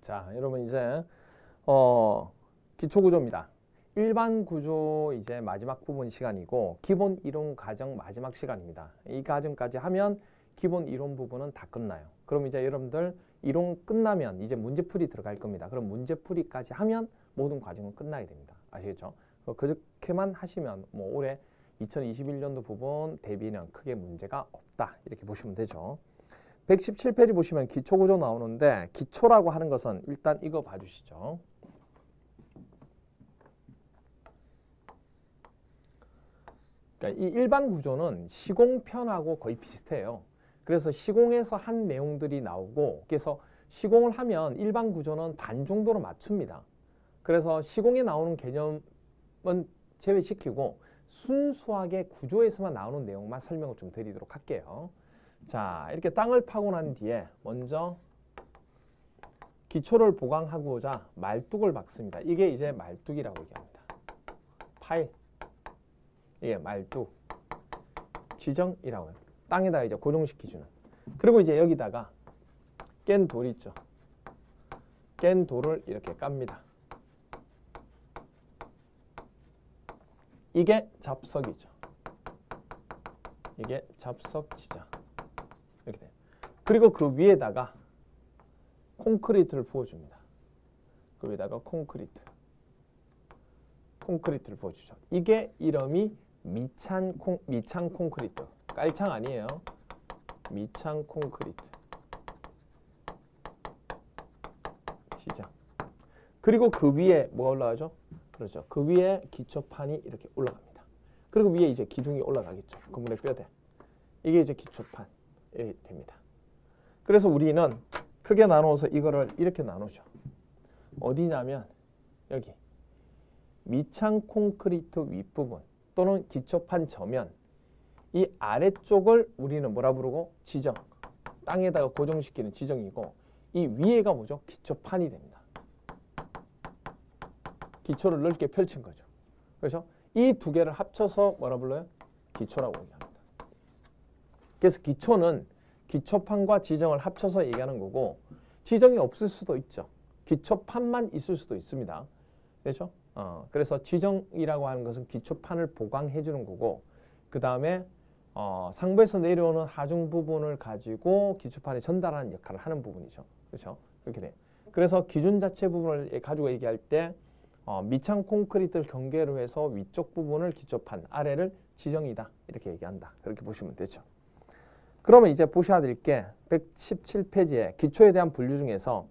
자, 여러분 이제 기초 구조입니다. 일반 구조 이제 마지막 부분 시간이고 기본 이론 과정 마지막 시간입니다. 이 과정까지 하면 기본 이론 부분은 다 끝나요. 그럼 이제 여러분들 이론 끝나면 이제 문제풀이 들어갈 겁니다. 그럼 문제풀이까지 하면 모든 과정은 끝나게 됩니다. 아시겠죠? 그렇게만 하시면 뭐 올해 2021년도 부분 대비는 크게 문제가 없다. 이렇게 보시면 되죠. 117페이지 보시면 기초구조 나오는데 기초라고 하는 것은 일단 이거 봐주시죠. 그러니까 이 일반 구조는 시공편하고 거의 비슷해요. 그래서 시공에서 한 내용들이 나오고 그래서 시공을 하면 일반 구조는 반 정도로 맞춥니다. 그래서 시공에 나오는 개념은 제외시키고 순수하게 구조에서만 나오는 내용만 설명을 좀 드리도록 할게요. 자, 이렇게 땅을 파고 난 뒤에 먼저 기초를 보강하고자 말뚝을 박습니다. 이게 이제 말뚝이라고 얘기합니다. 파일, 이게 말뚝, 지정이라고 해요. 땅에다가 이제 고정시켜주는. 그리고 이제 여기다가 깬 돌 있죠. 깬 돌을 이렇게 깝니다. 이게 잡석이죠. 이게 잡석 지자. 이렇게 돼요. 그리고 그 위에다가 콘크리트를 부어줍니다. 그 위에다가 콘크리트를 부어주죠. 이게 이름이 미창 콘크리트. 깔창 아니에요. 미창 콘크리트. 시작. 그리고 그 위에 뭐가 올라가죠? 그렇죠. 그 위에 기초판이 이렇게 올라갑니다. 그리고 위에 이제 기둥이 올라가겠죠. 건물의 뼈대. 이게 이제 기초판이 됩니다. 그래서 우리는 크게 나누어서 이거를 이렇게 나누죠. 어디냐면 여기 미창 콘크리트 윗부분 또는 기초판 저면 이 아래쪽을 우리는 뭐라 부르고? 지정. 땅에다가 고정시키는 지정이고 이 위에가 뭐죠? 기초판이 됩니다. 기초를 넓게 펼친 거죠. 그렇죠? 이 두 개를 합쳐서 뭐라 불러요? 기초라고 얘기합니다. 그래서 기초는 기초판과 지정을 합쳐서 얘기하는 거고 지정이 없을 수도 있죠. 기초판만 있을 수도 있습니다. 그렇죠? 그래서 지정이라고 하는 것은 기초판을 보강해 주는 거고 그 다음에 상부에서 내려오는 하중 부분을 가지고 기초판에 전달하는 역할을 하는 부분이죠. 그렇죠? 그렇게 돼요. 그래서 기준 자체 부분을 가지고 얘기할 때 미창 콘크리트를 경계로 해서 위쪽 부분을 기초판, 아래를 지정이다. 이렇게 얘기한다. 그렇게 보시면 되죠. 그러면 이제 보셔야 될 게 117페이지에 기초에 대한 분류 중에서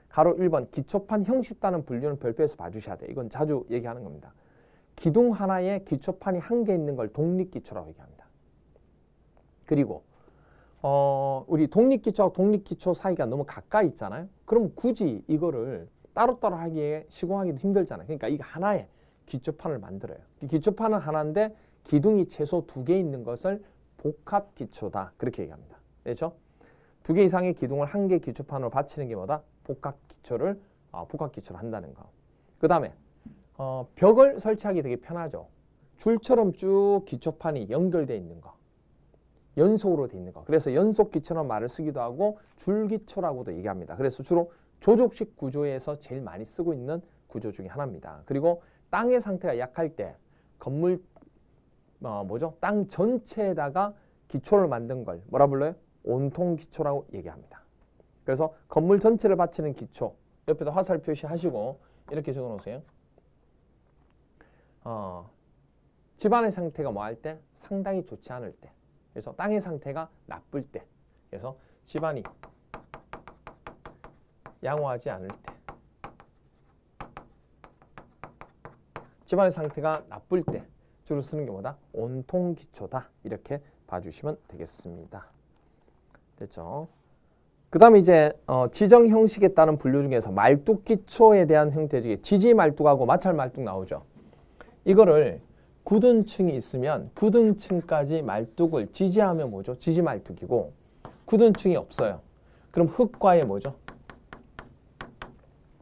가로 1번 기초판 형식 따른 분류는 별표에서 봐주셔야 돼요. 이건 자주 얘기하는 겁니다. 기둥 하나에 기초판이 한 개 있는 걸 독립기초라고 얘기합니다. 그리고 우리 독립기초하고 독립기초 사이가 너무 가까이 있잖아요. 그럼 굳이 이거를 따로따로 하기에 시공하기도 힘들잖아요. 그러니까 이거 하나의 기초판을 만들어요. 기초판은 하나인데 기둥이 최소 2개 있는 것을 복합기초다. 그렇게 얘기합니다. 그렇죠? 2개 이상의 기둥을 한 개 기초판으로 받치는 게 뭐다? 복합기초를 한다는 거. 그 다음에 벽을 설치하기 되게 편하죠. 줄처럼 쭉 기초판이 연결되어 있는 거. 연속으로 되어 있는 거. 그래서 연속기초라는 말을 쓰기도 하고 줄기초라고도 얘기합니다. 그래서 주로 조족식 구조에서 제일 많이 쓰고 있는 구조 중에 하나입니다. 그리고 땅의 상태가 약할 때 건물 땅 전체에다가 기초를 만든 걸 뭐라 불러요? 온통기초라고 얘기합니다. 그래서 건물 전체를 받치는 기초 옆에다 화살 표시하시고 이렇게 적어놓으세요. 집안의 상태가 뭐 할 때? 상당히 좋지 않을 때. 그래서 땅의 상태가 나쁠 때. 그래서 집안이 양호하지 않을 때. 집안의 상태가 나쁠 때 주로 쓰는 게 뭐다? 온통기초다. 이렇게 봐주시면 되겠습니다. 됐죠? 그 다음에 이제 지정 형식에 따른 분류 중에서 말뚝기초에 대한 형태 중에 지지말뚝하고 마찰말뚝 나오죠. 이거를 굳은 층이 있으면 굳은 층까지 말뚝을 지지하면 뭐죠? 지지말뚝이고 굳은 층이 없어요. 그럼 흙과의 뭐죠?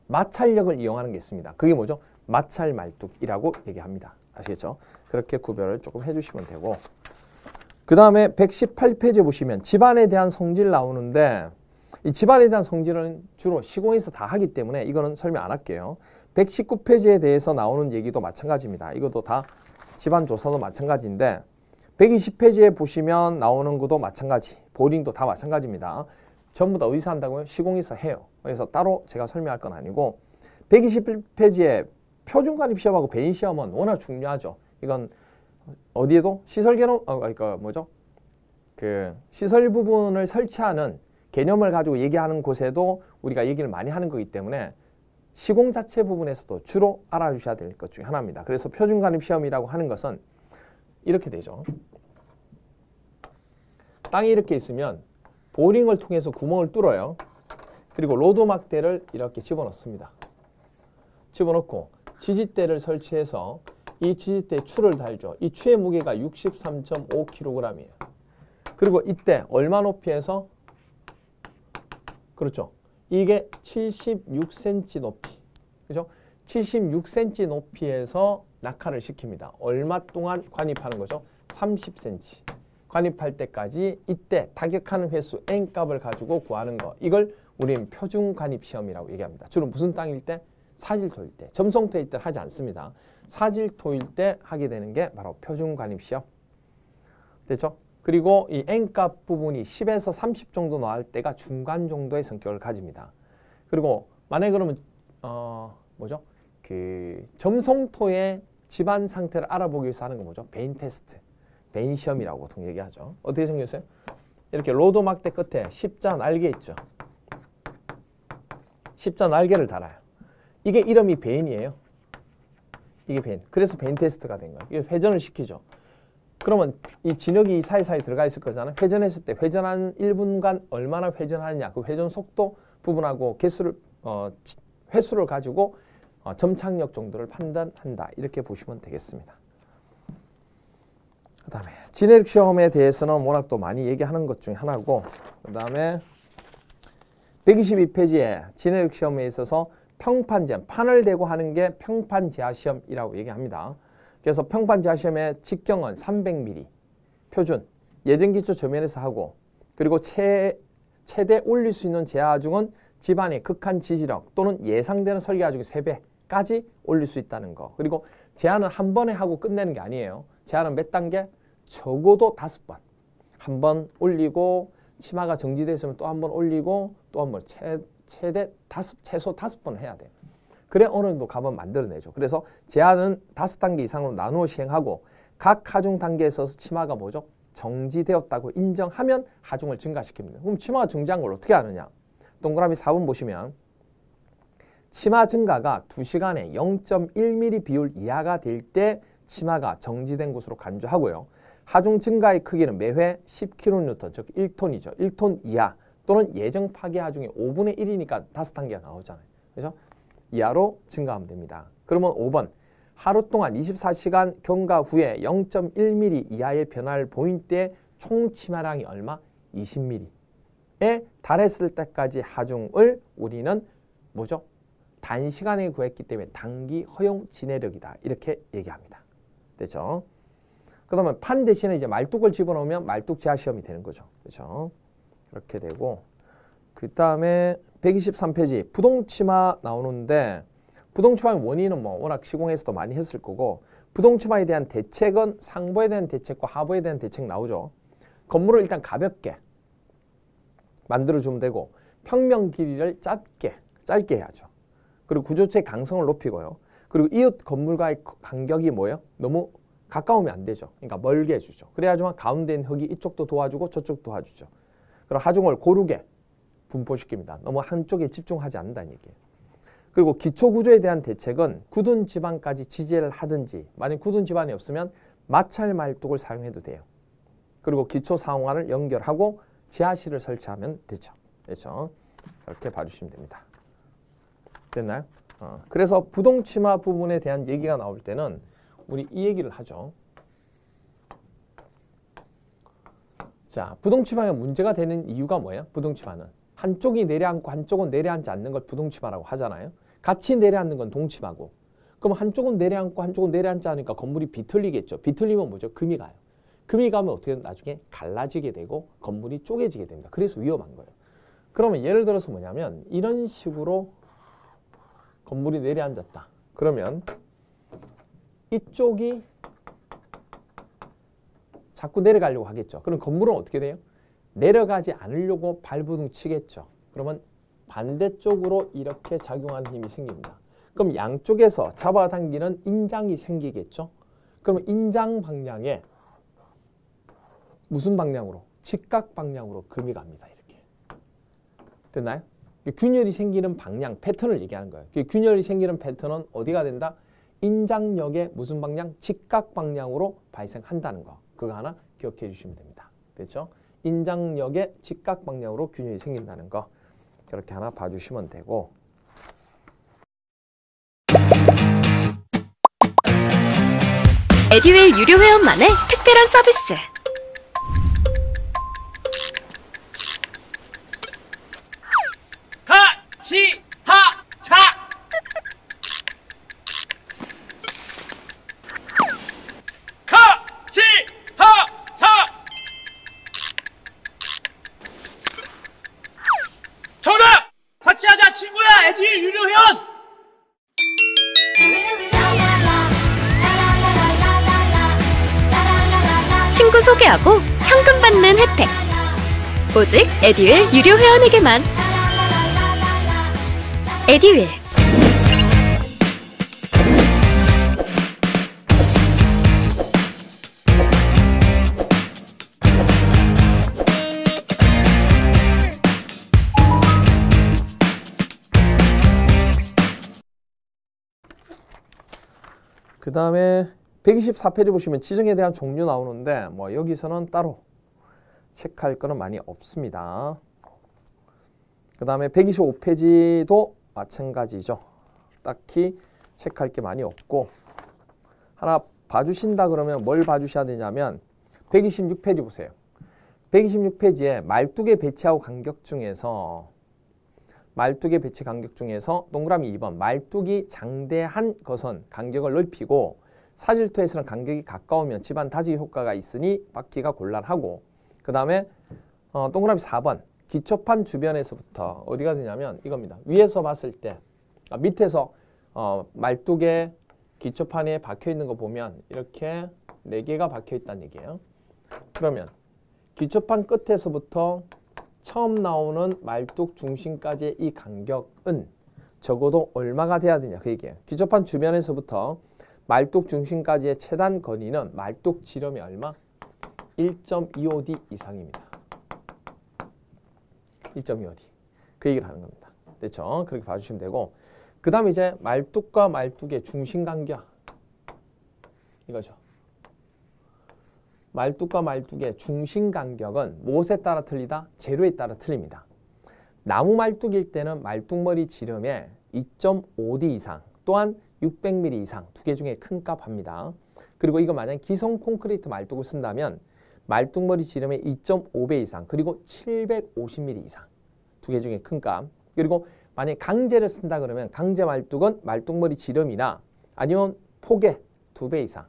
마찰력을 이용하는 게 있습니다. 그게 뭐죠? 마찰말뚝이라고 얘기합니다. 아시겠죠? 그렇게 구별을 조금 해주시면 되고 그 다음에 118페이지에 보시면 집안에 대한 성질 나오는데 이 집안에 대한 성질은 주로 시공에서 다 하기 때문에 이거는 설명 안 할게요. 119페이지에 대해서 나오는 얘기도 마찬가지입니다. 이것도 다 집안 조사도 마찬가지인데 120페이지에 보시면 나오는 것도 마찬가지. 보링도 다 마찬가지입니다. 전부 다 어디서 한다고요? 시공에서 해요. 그래서 따로 제가 설명할 건 아니고 121페이지에 표준관입시험하고 배인시험은 워낙 중요하죠. 이건 어디에도 시설 개념, 그러니까 뭐죠? 그 시설 부분을 설치하는 개념을 가지고 얘기하는 곳에도 우리가 얘기를 많이 하는 거기 때문에 시공 자체 부분에서도 주로 알아주셔야 될 것 중에 하나입니다. 그래서 표준관입시험이라고 하는 것은 이렇게 되죠. 땅이 이렇게 있으면 보링을 통해서 구멍을 뚫어요. 그리고 로드 막대를 이렇게 집어넣습니다. 집어넣고 지지대를 설치해서 이 지지대에 추를 달죠. 이 추의 무게가 63.5kg이에요. 그리고 이때 얼마 높이에서? 그렇죠. 이게 76cm 높이. 그죠? 76cm 높이에서 낙하를 시킵니다. 얼마 동안 관입하는 거죠? 30cm. 관입할 때까지 이때 타격하는 횟수 N값을 가지고 구하는 거. 이걸 우리는 표준 관입 시험이라고 얘기합니다. 주로 무슨 땅일 때? 사질토일 때. 점성토일 때 하지 않습니다. 사질토일 때 하게 되는 게 바로 표준 관입 시험. 됐죠? 그리고 이 N값 부분이 10에서 30 정도 나올 때가 중간 정도의 성격을 가집니다. 그리고 만약에 그러면 뭐죠? 그 점성토의 집안 상태를 알아보기 위해서 하는 거 뭐죠? 베인 테스트, 베인 시험이라고 보통 얘기하죠. 어떻게 생겼어요? 이렇게 로드 막대 끝에 십자 날개 있죠. 십자 날개를 달아요. 이게 이름이 베인이에요. 이게 베인. 그래서 베인 테스트가 된 거예요. 이게 회전을 시키죠. 그러면 이 진흙이 사이사이 들어가 있을 거잖아요. 회전했을 때 회전한 1분간 얼마나 회전하느냐, 그 회전 속도 부분하고 횟수를 가지고 점착력 정도를 판단한다. 이렇게 보시면 되겠습니다. 그 다음에 진해력 시험에 대해서는 워낙 또 많이 얘기하는 것 중에 하나고, 그 다음에 122페이지에 진해력 시험에 있어서 평판제한, 판을 대고 하는 게 평판제하 시험이라고 얘기합니다. 그래서 평판제하 시험의 직경은 300mm 표준, 예전기초 저면에서 하고, 그리고 최대 올릴 수 있는 제하중은 집안의 극한 지지력 또는 예상되는 설계하 중에 3배까지 올릴 수 있다는 거. 그리고 제한은 한 번에 하고 끝내는 게 아니에요. 제한은 몇 단계? 적어도 5번. 한 번 올리고 치마가 정지됐으면 또 한 번 올리고 또 한 번 최소 5번을 해야 돼요. 그래 어느 정도 값은 만들어내죠. 그래서 제한은 5단계 이상으로 나누어 시행하고 각 하중 단계에서 치마가 뭐죠? 정지되었다고 인정하면 하중을 증가시킵니다. 그럼 치마가 정지한 걸 어떻게 아느냐? 동그라미 4번 보시면 치마 증가가 2시간에 0.1mm 비율 이하가 될 때 치마가 정지된 것으로 간주하고요. 하중 증가의 크기는 매회 10kN, 즉 1톤이죠. 1톤 이하 또는 예정 파괴 하중의 5분의 1이니까 5단계가 나오잖아요. 그렇죠? 이하로 증가하면 됩니다. 그러면 5번, 하루 동안 24시간 경과 후에 0.1mm 이하의 변화를 보인 때 총 치마량이 얼마? 20mm에 달했을 때까지 하중을 우리는 뭐죠? 단시간에 구했기 때문에 단기 허용 진해력이다. 이렇게 얘기합니다. 됐죠? 그러면 판 대신에 이제 말뚝을 집어넣으면 말뚝 제하 시험이 되는 거죠. 그렇죠? 이렇게 되고, 그 다음에 123페이지 부동치마 나오는데, 부동치마의 원인은 뭐 워낙 시공에서도 많이 했을 거고, 부동치마에 대한 대책은 상부에 대한 대책과 하부에 대한 대책 나오죠. 건물을 일단 가볍게 만들어주면 되고, 평면 길이를 짧게 해야죠. 그리고 구조체의 강성을 높이고요. 그리고 이웃 건물과의 간격이 뭐예요? 너무 가까우면 안 되죠. 그러니까 멀게 해주죠. 그래야지만 가운데 있는 흙이 이쪽도 도와주고 저쪽도 도와주죠. 그리고 하중을 고르게 분포시킵니다. 너무 한쪽에 집중하지 않는다는 얘기예요. 그리고 기초구조에 대한 대책은 굳은 지반까지 지지를 하든지, 만약 굳은 지반이 없으면 마찰 말뚝을 사용해도 돼요. 그리고 기초 상환을 연결하고 지하실을 설치하면 되죠. 그렇죠? 이렇게 봐주시면 됩니다. 됐나요? 그래서 부동치마 부분에 대한 얘기가 나올 때는 우리 이 얘기를 하죠. 자, 부동치마가 문제가 되는 이유가 뭐예요? 부동치마는 한쪽이 내려앉고 한쪽은 내려앉지 않는 걸 부동치마라고 하잖아요. 같이 내려앉는 건 동치마고, 그럼 한쪽은 내려앉고 한쪽은 내려앉지 않으니까 건물이 비틀리겠죠. 비틀리면 뭐죠? 금이 가요. 금이 가면 어떻게 나중에 갈라지게 되고 건물이 쪼개지게 됩니다. 그래서 위험한 거예요. 그러면 예를 들어서 뭐냐면 이런 식으로 건물이 내려앉았다. 그러면 이쪽이 자꾸 내려가려고 하겠죠. 그럼 건물은 어떻게 돼요? 내려가지 않으려고 발부둥 치겠죠. 그러면 반대쪽으로 이렇게 작용하는 힘이 생깁니다. 그럼 양쪽에서 잡아당기는 인장이 생기겠죠. 그러면 인장 방향에 무슨 방향으로? 직각 방향으로 금이 갑니다. 이렇게. 됐나요? 균열이 생기는 방향, 패턴을 얘기하는 거예요. 균열이 생기는 패턴은 어디가 된다? 인장력의 무슨 방향? 직각 방향으로 발생한다는 거. 그거 하나 기억해 주시면 됩니다. 됐죠? 인장력의 직각 방향으로 균열이 생긴다는 거. 그렇게 하나 봐주시면 되고. 에듀윌 유료 회원만의 특별한 서비스. 같이 하자. 같이 하자. 정답! 같이 하자 친구야. 에듀윌 유료 회원. 친구 소개하고 현금 받는 혜택. 오직 에듀윌 유료 회원에게만. 에듀윌. 그 다음에 124페이지 보시면 지정에 대한 종류 나오는데 뭐 여기서는 따로 체크할 거는 많이 없습니다. 그 다음에 125페이지도 마찬가지죠. 딱히 체크할 게 많이 없고 하나 봐주신다 그러면 뭘 봐주셔야 되냐면 126페이지 보세요. 126페이지에 말뚝의 배치하고 간격 중에서 말뚝의 배치 간격 중에서 동그라미 2번 말뚝이 장대한 것은 간격을 넓히고 사질토에서는 간격이 가까우면 집안 다지기 효과가 있으니 받기가 곤란하고 그 다음에 동그라미 4번 기초판 주변에서부터 어디가 되냐면 이겁니다. 위에서 봤을 때 밑에서 말뚝에 기초판에 박혀 있는 거 보면 이렇게 4개가 박혀 있다는 얘기예요. 그러면 기초판 끝에서부터 처음 나오는 말뚝 중심까지의 이 간격은 적어도 얼마가 돼야 되냐 그 얘기예요. 기초판 주변에서부터 말뚝 중심까지의 최단 거리는 말뚝 지름이 얼마? 1.25D 이상입니다. 1.25D. 그 얘기를 하는 겁니다. 됐죠? 그렇게 봐주시면 되고 그 다음에 이제 말뚝과 말뚝의 중심 간격 이거죠. 말뚝과 말뚝의 중심 간격은 무엇에 따라 틀리다? 재료에 따라 틀립니다. 나무 말뚝일 때는 말뚝머리 지름의 2.5D 이상 또한 600mm 이상 두 개 중에 큰 값 합니다. 그리고 이거 만약 기성 콘크리트 말뚝을 쓴다면 말뚝머리 지름의 2.5배 이상 그리고 750mm 이상 두 개 중에 큰 값. 그리고 만약 강제를 쓴다 그러면 강제 말뚝은 말뚝머리 지름이나 아니면 폭의 2배 이상.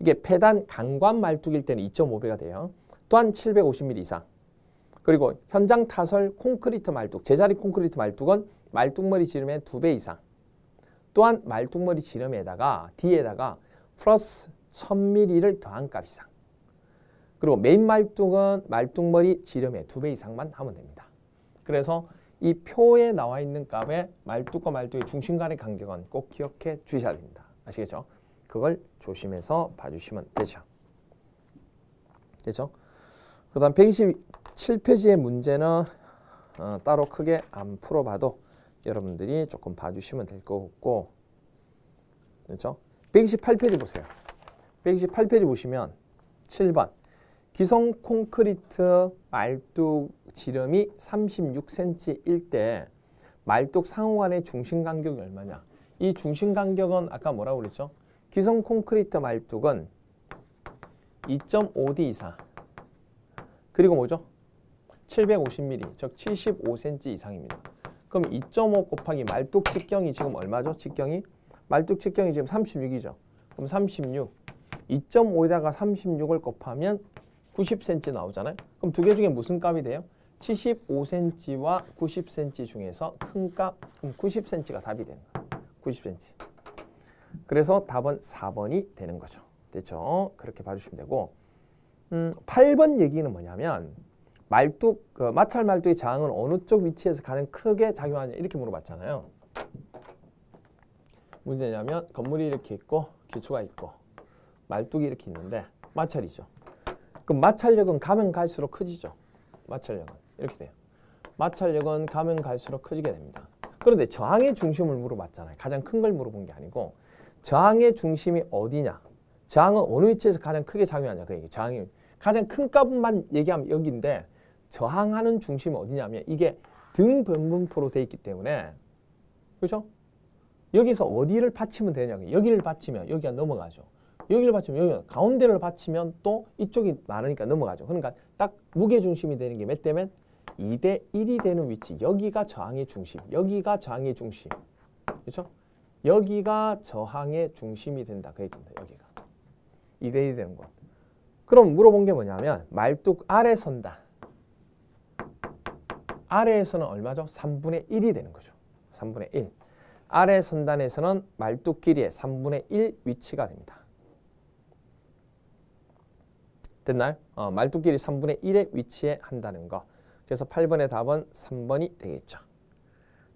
이게 폐단 강관 말뚝일 때는 2.5배가 돼요. 또한 750mm 이상. 그리고 현장 타설 콘크리트 말뚝, 제자리 콘크리트 말뚝은 말뚝머리 지름의 2배 이상. 또한 말뚝머리 지름에다가 D에다가 플러스 1000mm를 더한 값 이상. 그리고 메인 말뚝은 말뚝머리 지름의 2배 이상만 하면 됩니다. 그래서 이 표에 나와 있는 값의 말뚝과 말뚝의 중심 간의 간격은 꼭 기억해 주셔야 됩니다. 아시겠죠? 그걸 조심해서 봐주시면 되죠. 됐죠? 그 다음 127페이지의 문제는 따로 크게 안 풀어봐도 여러분들이 조금 봐주시면 될 것 같고, 그렇죠? 128페이지 보세요. 128페이지 보시면 7번 기성 콘크리트 말뚝 지름이 36cm일 때 말뚝 상호간의 중심 간격이 얼마냐? 이 중심 간격은 아까 뭐라고 그랬죠? 기성 콘크리트 말뚝은 2.5D 이상 그리고 뭐죠? 750mm 즉 75cm 이상입니다. 그럼 2.5 곱하기 말뚝 직경이 지금 얼마죠? 직경이? 말뚝 직경이 지금 36이죠. 그럼 36. 2.5에다가 36을 곱하면 90cm 나오잖아요. 그럼 두 개 중에 무슨 값이 돼요? 75cm와 90cm 중에서 큰 값 90cm가 답이 되는 거예요. 90cm. 그래서 답은 4번이 되는 거죠. 됐죠? 그렇게 봐주시면 되고 8번 얘기는 뭐냐면 마찰 말뚝의 저항은 어느 쪽 위치에서 가장 크게 작용하냐 이렇게 물어봤잖아요. 문제냐면 건물이 이렇게 있고 기초가 있고 말뚝이 이렇게 있는데 마찰이죠. 그럼 마찰력은 가면 갈수록 커지죠. 마찰력은 이렇게 돼요. 마찰력은 가면 갈수록 커지게 됩니다. 그런데 저항의 중심을 물어봤잖아요. 가장 큰 걸 물어본 게 아니고 저항의 중심이 어디냐. 저항은 어느 위치에서 가장 크게 작용하냐. 그 얘기. 저항이 가장 큰 값만 얘기하면 여기인데 저항하는 중심이 어디냐면 이게 등 변분포로 돼 있기 때문에 그렇죠? 여기서 어디를 받치면 되냐고. 여기를 받치면 여기가 넘어가죠. 여기를 받치면 여기가 가운데를 받치면 또 이쪽이 많으니까 넘어가죠. 그러니까 딱 무게중심이 되는 게 몇 대면 2대 1이 되는 위치. 여기가 저항의 중심. 여기가 저항의 중심. 그렇죠? 여기가 저항의 중심이 된다. 그 얘기입니다. 여기가. 2대 1이 되는 것. 그럼 물어본 게 뭐냐면 말뚝 아래 선단. 아래에서는 얼마죠? 3분의 1이 되는 거죠. 3분의 1. 아래 선단에서는 말뚝 길이의 3분의 1 위치가 됩니다. 됐나요? 말뚝 길이 3분의 1의 위치에 한다는 거. 그래서 8번의 답은 3번이 되겠죠.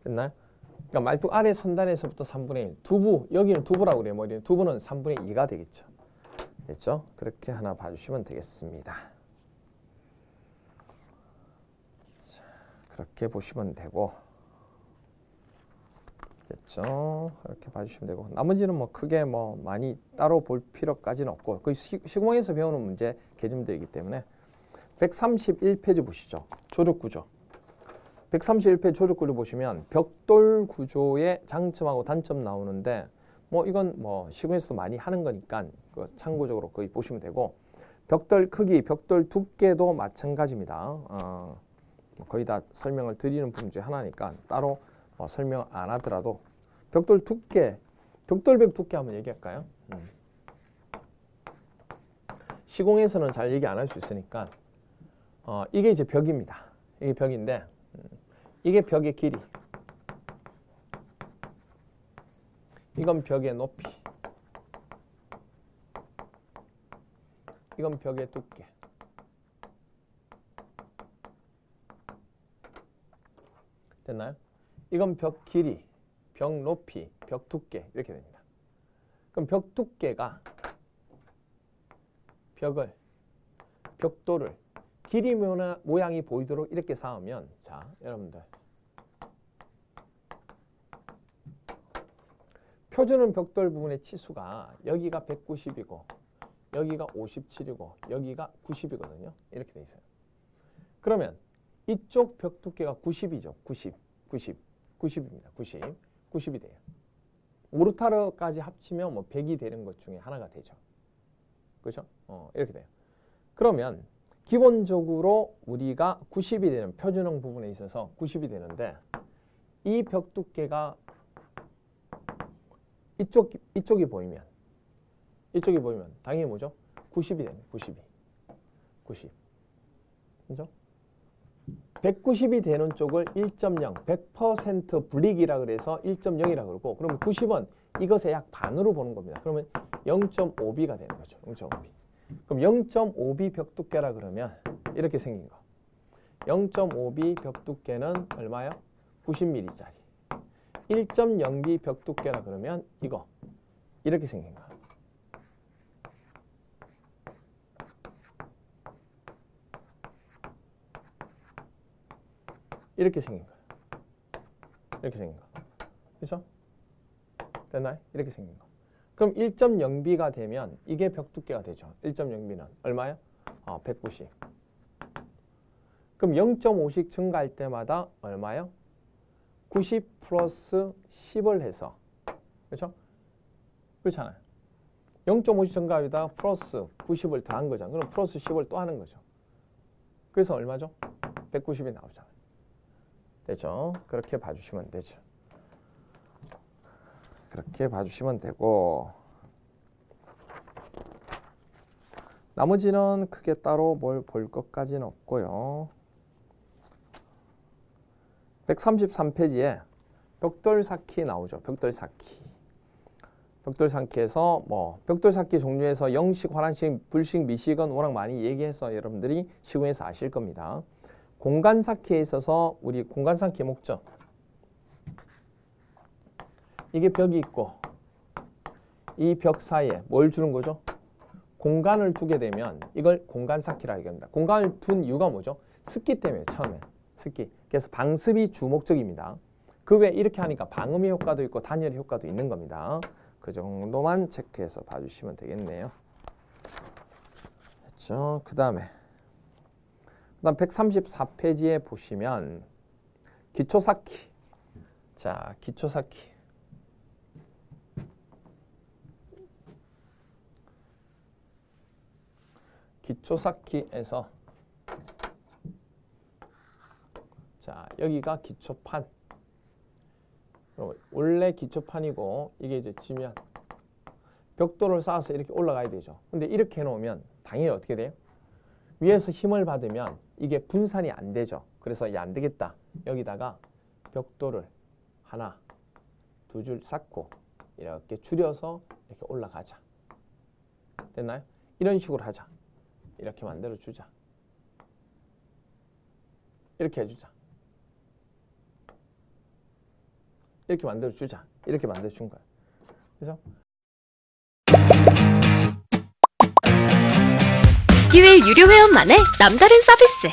됐나요? 그러니까 말뚝 아래 선단에서부터 3분의 1. 두부, 여기는 두부라고 그래요. 머리는 두부는 3분의 2가 되겠죠. 됐죠? 그렇게 하나 봐주시면 되겠습니다. 자, 그렇게 보시면 되고 됐죠? 이렇게 봐주시면 되고 나머지는 뭐 크게 뭐 많이 따로 볼 필요까지는 없고 거의 시공에서 배우는 문제 개념들이기 때문에 131페이지 보시죠. 조력구조. 131페이지 조력구조 보시면 벽돌 구조의 장점하고 단점 나오는데 뭐 이건 뭐 시공에서도 많이 하는 거니까 참고적으로 거의 보시면 되고 벽돌 크기, 벽돌 두께도 마찬가지입니다. 거의 다 설명을 드리는 부분 중에 하나니까 따로 설명 안 하더라도 벽돌 두께, 벽돌벽 두께 한번 얘기할까요? 시공에서는 잘 얘기 안 할 수 있으니까 이게 이제 벽입니다. 이게 벽인데 이게 벽의 길이, 이건 벽의 높이, 이건 벽의 두께. 됐나요? 이건 벽 길이, 벽 높이, 벽 두께 이렇게 됩니다. 그럼 벽 두께가 벽돌을 길이 모양이 보이도록 이렇게 쌓으면 자 여러분들 표준은 벽돌 부분의 치수가 여기가 190이고 여기가 57이고 여기가 90이거든요. 이렇게 돼 있어요. 그러면 이쪽 벽 두께가 90이죠. 90입니다. 90이 돼요. 모르타르까지 합치면 뭐 100이 되는 것 중에 하나가 되죠. 그렇죠? 이렇게 돼요. 그러면 기본적으로 우리가 90이 되는 표준형 부분에 있어서 90이 되는데 이 벽 두께가 이쪽이 보이면 당연히 뭐죠? 90이 되는 90. 그죠? 190이 되는 쪽을 1.0, 100% 불이익이라 그래서 1.0이라 그러고 그러면 90은 이것의 약 반으로 보는 겁니다. 그러면 0.5B가 되는 거죠. 0.5B. 그럼 0.5B 벽 두께라 그러면 이렇게 생긴 거. 0.5B 벽 두께는 얼마요? 90mm짜리. 1.0B 벽 두께라 그러면 이거. 이렇게 생긴 거. 이렇게 생긴 거예요. 이렇게 생긴 거. 그렇죠? 됐나요? 이렇게 생긴 거. 그럼 1.0B가 되면 이게 벽 두께가 되죠. 1.0B는 얼마요? 190. 그럼 0.5씩 증가할 때마다 얼마요? 90 플러스 10을 해서. 그렇죠? 그렇잖아요. 0.5씩 증가하다 플러스 90을 더한 거잖아요. 그럼 플러스 10을 또 하는 거죠. 그래서 얼마죠? 190이 나오잖아요. 되죠? 그렇게 봐주시면 되죠. 그렇게 봐주시면 되고 나머지는 크게 따로 뭘 볼 것까지는 없고요. 133페이지에 벽돌 쌓기 나오죠. 벽돌 쌓기. 벽돌 쌓기에서 벽돌 쌓기 종류에서 영식, 화랑식, 불식, 미식은 워낙 많이 얘기해서 여러분들이 시공에서 아실 겁니다. 공간 쌓기에 있어서 우리 공간 쌓기 목적. 이게 벽이 있고 이 벽 사이에 뭘 주는 거죠? 공간을 두게 되면 이걸 공간 쌓기라고 얘기합니다. 공간을 둔 이유가 뭐죠? 습기 때문에 처음에. 습기. 그래서 방습이 주목적입니다. 그 외에 이렇게 하니까 방음의 효과도 있고 단열의 효과도 있는 겁니다. 그 정도만 체크해서 봐주시면 되겠네요. 됐죠? 그 다음 134페이지에 보시면 기초 쌓기. 자, 기초 쌓기. 기초 쌓기에서 자, 여기가 기초판. 원래 기초판이고 이게 이제 지면 벽돌을 쌓아서 이렇게 올라가야 되죠. 근데 이렇게 해놓으면 당연히 어떻게 돼요? 위에서 힘을 받으면 이게 분산이 안 되죠. 그래서 이게 안 되겠다. 여기다가 벽돌을 하나, 두 줄 쌓고 이렇게 줄여서 이렇게 올라가자. 됐나요? 이런 식으로 하자. 이렇게 만들어 주자. 이렇게 해주자. 이렇게 만들어 주자. 이렇게 만들어 준 거야. 그래서 에듀윌 유료 회원만의 남다른 서비스.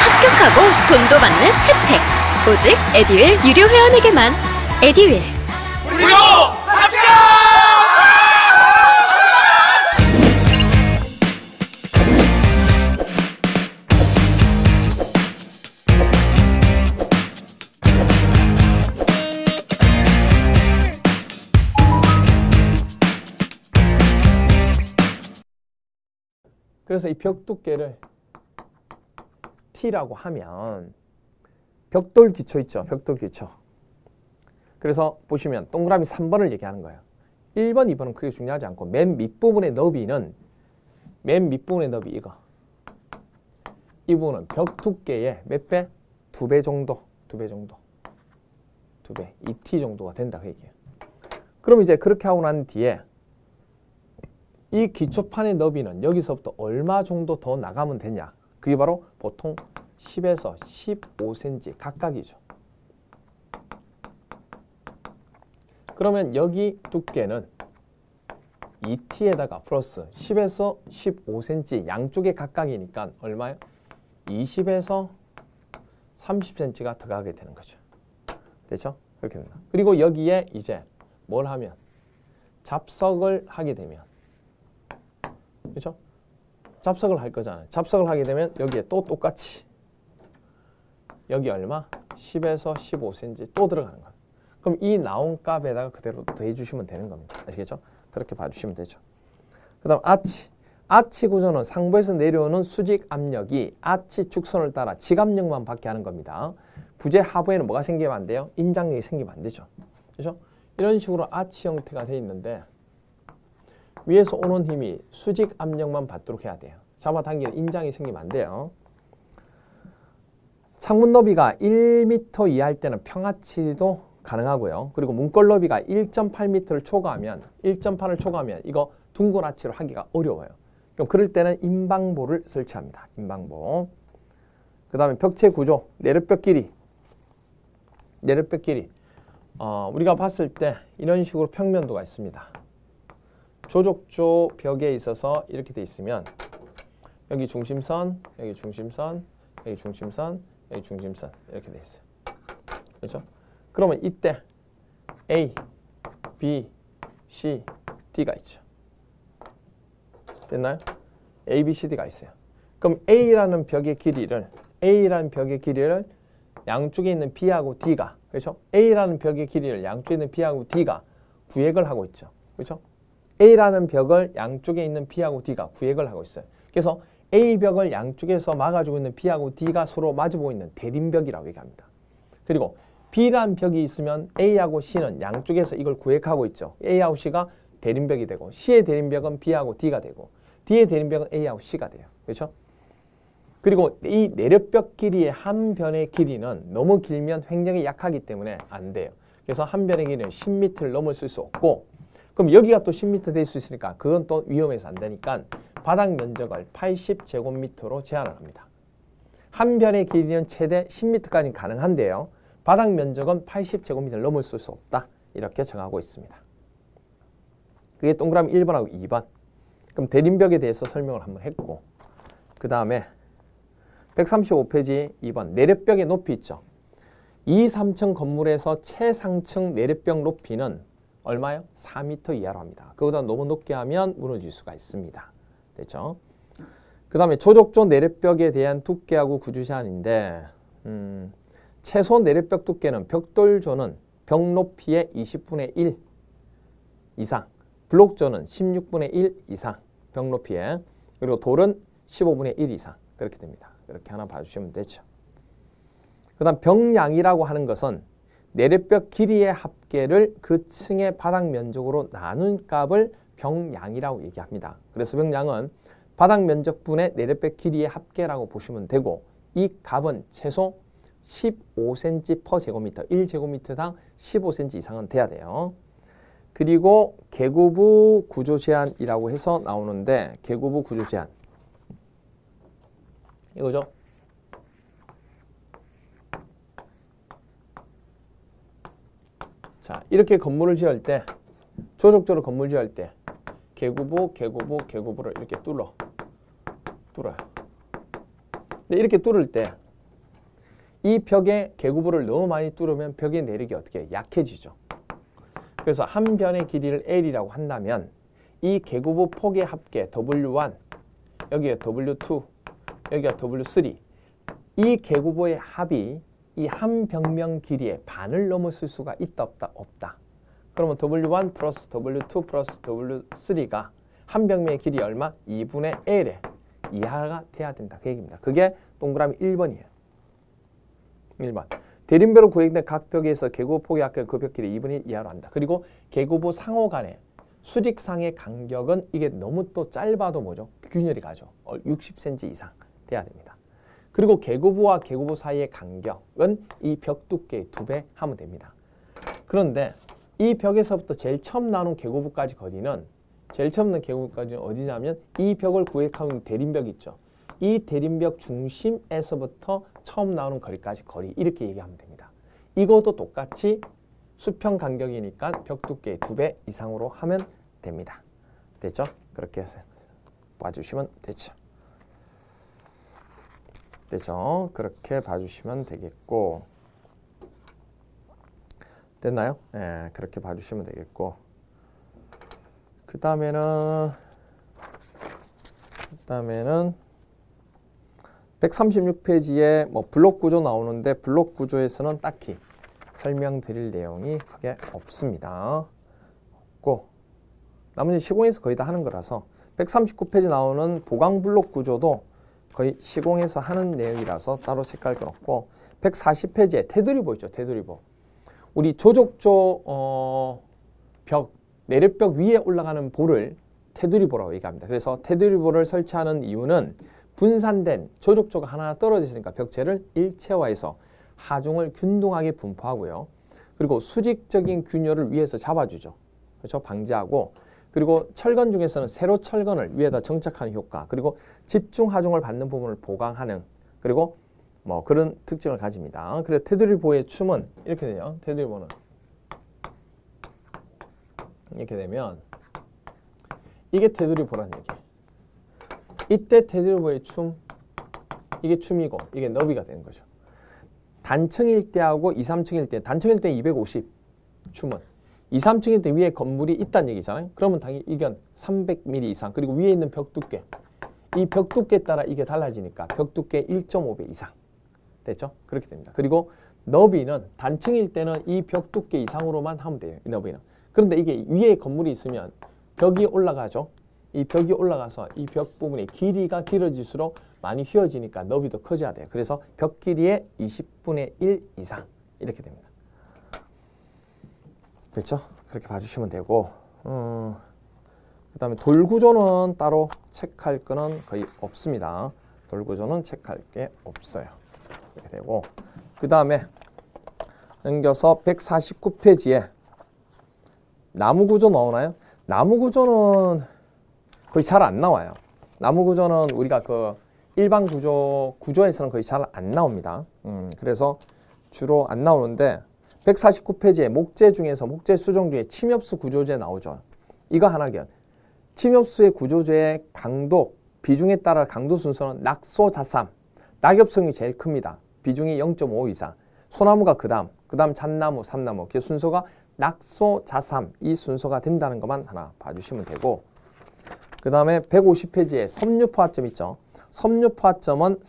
합격하고 돈도 받는 혜택. 오직 에듀윌 유료 회원에게만. 에듀윌. 무료 합격! 그래서 이 벽 두께를 T라고 하면 벽돌 기초 있죠. 벽돌 기초. 그래서 보시면 동그라미 3번을 얘기하는 거예요. 1번, 2번은 크게 중요하지 않고 맨 밑부분의 너비는 이거. 이 부분은 벽 두께의 몇 배? 2배 정도. 2배. 2T 정도가 된다 그 얘기예요. 그럼 이제 그렇게 하고 난 뒤에 이 기초판의 너비는 여기서부터 얼마 정도 더 나가면 되냐? 그게 바로 보통 10에서 15cm 각각이죠. 그러면 여기 두께는 2T에다가 플러스 10에서 15cm 양쪽에 각각이니까 얼마요? 20에서 30cm가 들어가게 되는 거죠. 됐죠? 그렇게 된다. 그리고 여기에 이제 뭘 하면 잡석을 하게 되면 그렇죠? 잡석을 할 거잖아요. 잡석을 하게 되면 여기에 또 똑같이 여기 얼마? 10에서 15cm 또 들어가는 거예요. 그럼 이 나온 값에다가 그대로 더해주시면 되는 겁니다. 아시겠죠? 그렇게 봐주시면 되죠. 그 다음 아치. 아치 구조는 상부에서 내려오는 수직 압력이 아치 축선을 따라 직압력만 받게 하는 겁니다. 부재 하부에는 뭐가 생기면 안 돼요? 인장력이 생기면 안 되죠. 그렇죠? 이런 식으로 아치 형태가 되어 있는데 위에서 오는 힘이 수직 압력만 받도록 해야 돼요. 잡아당기는 인장이 생기면 안 돼요. 창문 너비가 1m 이하일 때는 평아치도 가능하고요. 그리고 문걸 너비가 1.8m를 초과하면 1.8을 초과하면 이거 둥근 아치로 하기가 어려워요. 그럼 그럴 때는 인방보를 설치합니다. 인방보. 그 다음에 벽체 구조, 내력벽 길이. 내력벽 길이. 우리가 봤을 때 이런 식으로 평면도가 있습니다. 조족조 벽에 있어서 이렇게 돼 있으면 여기 중심선, 여기 중심선, 여기 중심선, 여기 중심선 이렇게 돼 있어요. 그렇죠? 그러면 이때 A, B, C, D가 있죠. 됐나요? A, B, C, D가 있어요. 그럼 A라는 벽의 길이를 양쪽에 있는 B하고 D가 그렇죠? A라는 벽의 길이를 양쪽에 있는 B하고 D가 구획을 하고 있죠. 그렇죠? A라는 벽을 양쪽에 있는 B하고 D가 구획을 하고 있어요. 그래서 A벽을 양쪽에서 막아주고 있는 B하고 D가 서로 마주보고 있는 대림벽이라고 얘기합니다. 그리고 B라는 벽이 있으면 A하고 C는 양쪽에서 이걸 구획하고 있죠. A하고 C가 대림벽이 되고 C의 대림벽은 B하고 D가 되고 D의 대림벽은 A하고 C가 돼요. 그렇죠? 그리고 이 내력벽 길이의 한 변의 길이는 너무 길면 횡령이 약하기 때문에 안 돼요. 그래서 한 변의 길이는 10m를 넘어설 수 없고 그럼 여기가 또 10m 될 수 있으니까 그건 또 위험해서 안 되니까 바닥 면적을 80제곱미터로 제한을 합니다. 한 변의 길이는 최대 10m까지 가능한데요. 바닥 면적은 80제곱미터를 넘어설 수 없다. 이렇게 정하고 있습니다. 그게 동그라미 1번하고 2번. 그럼 대림벽에 대해서 설명을 한번 했고 그 다음에 135페이지 2번 내력벽의 높이 있죠. 2, 3층 건물에서 최상층 내력벽 높이는 얼마요? 4m 이하로 합니다. 그보다 너무 높게 하면 무너질 수가 있습니다. 됐죠? 그 다음에 조족조 내력벽에 대한 두께하고 구조 제한인데 최소 내력벽 두께는 벽돌조는 벽 높이의 20분의 1 이상, 블록조는 16분의 1 이상 벽 높이에 그리고 돌은 15분의 1 이상 그렇게 됩니다. 이렇게 하나 봐주시면 되죠. 그 다음 벽량이라고 하는 것은 내력벽 길이의 합계를 그 층의 바닥 면적으로 나눈 값을 벽량이라고 얘기합니다. 그래서 벽량은 바닥 면적분의 내력벽 길이의 합계라고 보시면 되고 이 값은 최소 15cm/제곱미터 1제곱미터당 15cm 이상은 돼야 돼요. 그리고 계구부 구조 제한이라고 해서 나오는데 계구부 구조 제한 이거죠. 자, 이렇게 건물을 지을 때 조족조로 건물 지을 때 계구부를 이렇게 뚫어요. 근데 이렇게 뚫을 때 이 벽에 계구부를 너무 많이 뚫으면 벽의 내력이 어떻게 해요? 약해지죠. 그래서 한 변의 길이를 L이라고 한다면 이 계구부 폭의 합계 W1 여기가 W2 여기가 W3 이 계구부의 합이 이 한 벽면 길이의 반을 넘어설 수가 있다 없다? 없다. 그러면 W1 플러스 W2 플러스 W3가 한 벽면의 길이 얼마? 2분의 L의 이하가 돼야 된다. 그 얘기입니다. 그게 동그라미 1번이에요. 1번. 대림벽으로 구획된 각 벽에서 계구부 폭의 합계 그 벽 길이 2분의 1 이하로 한다. 그리고 계구부 상호 간의 수직상의 간격은 이게 너무 또 짧아도 뭐죠? 균열이 가죠. 60cm 이상 돼야 됩니다. 그리고 계구부와 계구부 사이의 간격은 이 벽 두께의 2배 하면 됩니다. 그런데 이 벽에서부터 제일 처음 나오는 계구부까지 거리는 제일 처음 나오는 계구부까지는 어디냐면 이 벽을 구획하는 대림벽 있죠. 이 대림벽 중심에서부터 처음 나오는 거리까지 거리 이렇게 얘기하면 됩니다. 이것도 똑같이 수평 간격이니까 벽 두께의 2배 이상으로 하면 됩니다. 됐죠? 그렇게 해서 봐주시면 되죠. 됐죠? 그렇게 봐주시면 되겠고 됐나요? 네, 그렇게 봐주시면 되겠고 그 다음에는 136페이지에 뭐 블록 구조 나오는데 블록 구조에서는 딱히 설명드릴 내용이 크게 없습니다. 없고 나머지 시공에서 거의 다 하는 거라서 139페이지 나오는 보강 블록 구조도 거의 시공에서 하는 내용이라서 따로 색깔 건 없고 140페이지에 테두리보 있죠. 테두리보. 우리 조족조 벽, 내력벽 위에 올라가는 볼을 테두리보라고 얘기합니다. 그래서 테두리보를 설치하는 이유는 분산된 조족조가 하나 떨어져 있으니까 벽체를 일체화해서 하중을 균등하게 분포하고요. 그리고 수직적인 균열을 위에서 잡아주죠. 그렇죠? 방지하고 그리고 철건 중에서는 세로 철건을 위에다 정착하는 효과 그리고 집중 하중을 받는 부분을 보강하는 그리고 뭐 그런 특징을 가집니다. 그래서 테두리보의 춤은 이렇게 돼요. 테두리보는 이렇게 되면 이게 테두리보라는 얘기예요. 이때 테두리보의 춤 이게 춤이고 이게 너비가 되는 거죠. 단층일 때하고 2, 3층일 때 단층일 때 250 춤은 2, 3층일 때 위에 건물이 있다는 얘기잖아요. 그러면 당연히 이건 300mm 이상 그리고 위에 있는 벽 두께 이 벽 두께에 따라 이게 달라지니까 벽 두께 1.5배 이상 됐죠? 그렇게 됩니다. 그리고 너비는 단층일 때는 이 벽 두께 이상으로만 하면 돼요. 이 너비는. 그런데 이게 위에 건물이 있으면 벽이 올라가죠. 이 벽이 올라가서 이 벽 부분의 길이가 길어질수록 많이 휘어지니까 너비도 커져야 돼요. 그래서 벽 길이의 20분의 1 이상 이렇게 됩니다. 됐죠? 그렇게 봐주시면 되고 그 다음에 돌구조는 따로 체크할 거는 거의 없습니다. 돌구조는 체크할 게 없어요. 이렇게 되고, 그 다음에 넘겨서 149페이지에 나무구조 나오나요? 나무구조는 거의 잘 안 나와요. 나무구조는 우리가 그 일반 구조에서는 거의 잘 안 나옵니다. 그래서 주로 안 나오는데 149페이지에 목재 중에서 목재 수종 중에 침엽수 구조재 나오죠. 이거 하나견. 침엽수의 구조재의 강도, 비중에 따라 강도 순서는 낙소, 자삼, 낙엽성이 제일 큽니다. 비중이 0.5 이상. 소나무가 그 다음 잣나무, 삼나무. 그 순서가 낙소, 자삼 이 순서가 된다는 것만 하나 봐주시면 되고, 그 다음에 150페이지에 섬유포화점 있죠. 섬유포화점은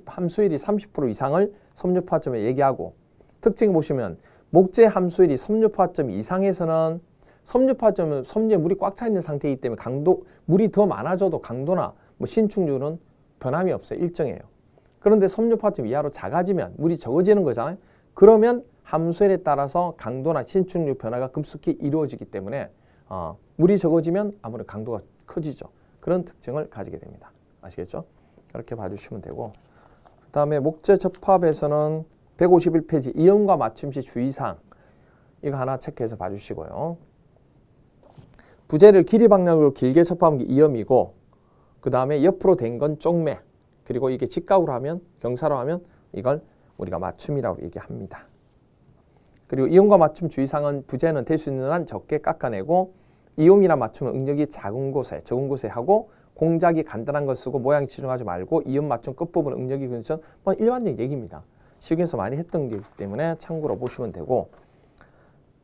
함수율이 30% 이상을 섬유포화점에 얘기하고, 특징 보시면 목재 함수율이 섬유포화점 이상에서는 섬유포화점은 섬유에 물이 꽉 차 있는 상태이기 때문에 물이 더 많아져도 강도나 신축률은 변함이 없어요. 일정해요. 그런데 섬유포화점 이하로 작아지면 물이 적어지는 거잖아요. 그러면 함수율에 따라서 강도나 신축률 변화가 급속히 이루어지기 때문에 물이 적어지면 아무래도 강도가 커지죠. 그런 특징을 가지게 됩니다. 아시겠죠? 이렇게 봐주시면 되고, 그 다음에 목재 접합에서는 151페이지 이음과 맞춤 시 주의사항, 이거 하나 체크해서 봐주시고요. 부재를 길이 방향으로 길게 접합한 게 이음이고, 그 다음에 옆으로 된 건 쪽매, 그리고 이게 직각으로 하면, 경사로 하면 이걸 우리가 맞춤이라고 얘기합니다. 그리고 이음과 맞춤 주의사항은 부재는 될 수 있는 한 적게 깎아내고, 이음이랑 맞춤은 응력이 적은 곳에 하고, 공작이 간단한 걸 쓰고 모양에 치중하지 말고, 이음 맞춤 끝부분 응력이 근처 일반적인 얘기입니다. 시경에서 많이 했던 거기 때문에 참고로 보시면 되고,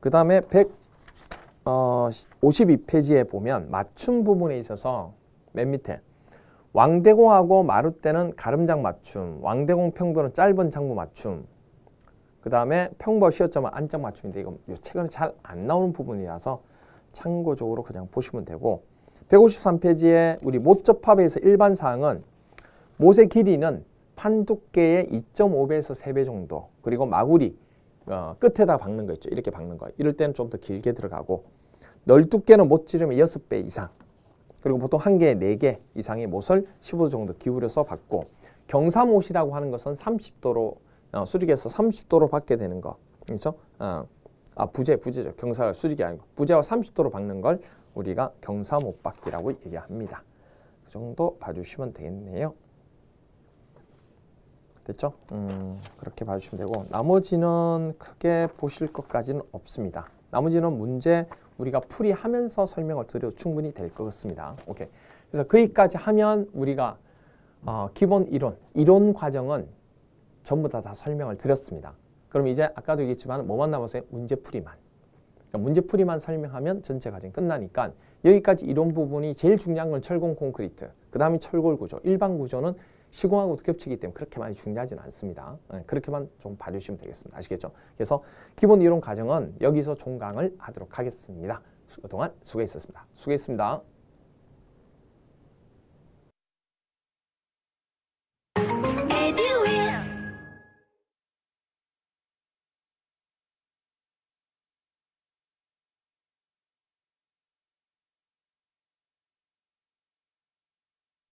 그 다음에 152페이지에 보면 맞춤 부분에 있어서 맨 밑에 왕대공하고 마룻대는 가름장 맞춤, 왕대공 평부는 짧은 장부 맞춤, 그 다음에 평부 시어점은 안장 맞춤인데 이거 최근에 잘 안 나오는 부분이라서 참고적으로 그냥 보시면 되고, 153페이지에 우리 못접합에서 일반 사항은 못의 길이는 판 두께의 2.5배에서 3배 정도, 그리고 마구리 끝에다 박는 거 있죠. 이렇게 박는 거. 이럴 때는 좀 더 길게 들어가고, 널 두께는 못 지르면 6배 이상, 그리고 보통 한 개에 4개 이상의 못을 15도 정도 기울여서 박고, 경사못이라고 하는 것은 30도로 수직에서 30도로 박게 되는 거. 그렇죠? 부재죠. 경사가 수직이 아니고 부재와 30도로 박는 걸 우리가 경사못 박기라고 얘기합니다. 그 정도 봐주시면 되겠네요. 됐죠? 그렇게 봐주시면 되고, 나머지는 크게 보실 것까지는 없습니다. 나머지는 문제 우리가 풀이하면서 설명을 드려도 충분히 될 것 같습니다. 오케이. 그래서 거기까지 하면 우리가 기본 이론 과정은 전부 다 설명을 드렸습니다. 그럼 이제 아까도 얘기했지만 뭐만 남았어요? 문제풀이만. 그러니까 문제풀이만 설명하면 전체 과정이 끝나니까 여기까지 이론 부분이 제일 중요한 건 철공 콘크리트, 그 다음이 철골 구조, 일반 구조는 시공하고 겹치기 때문에 그렇게 많이 중요하지는 않습니다. 그렇게만 좀 봐주시면 되겠습니다. 아시겠죠? 그래서 기본 이론 과정은 여기서 종강을 하도록 하겠습니다. 그동안 수고했습니다.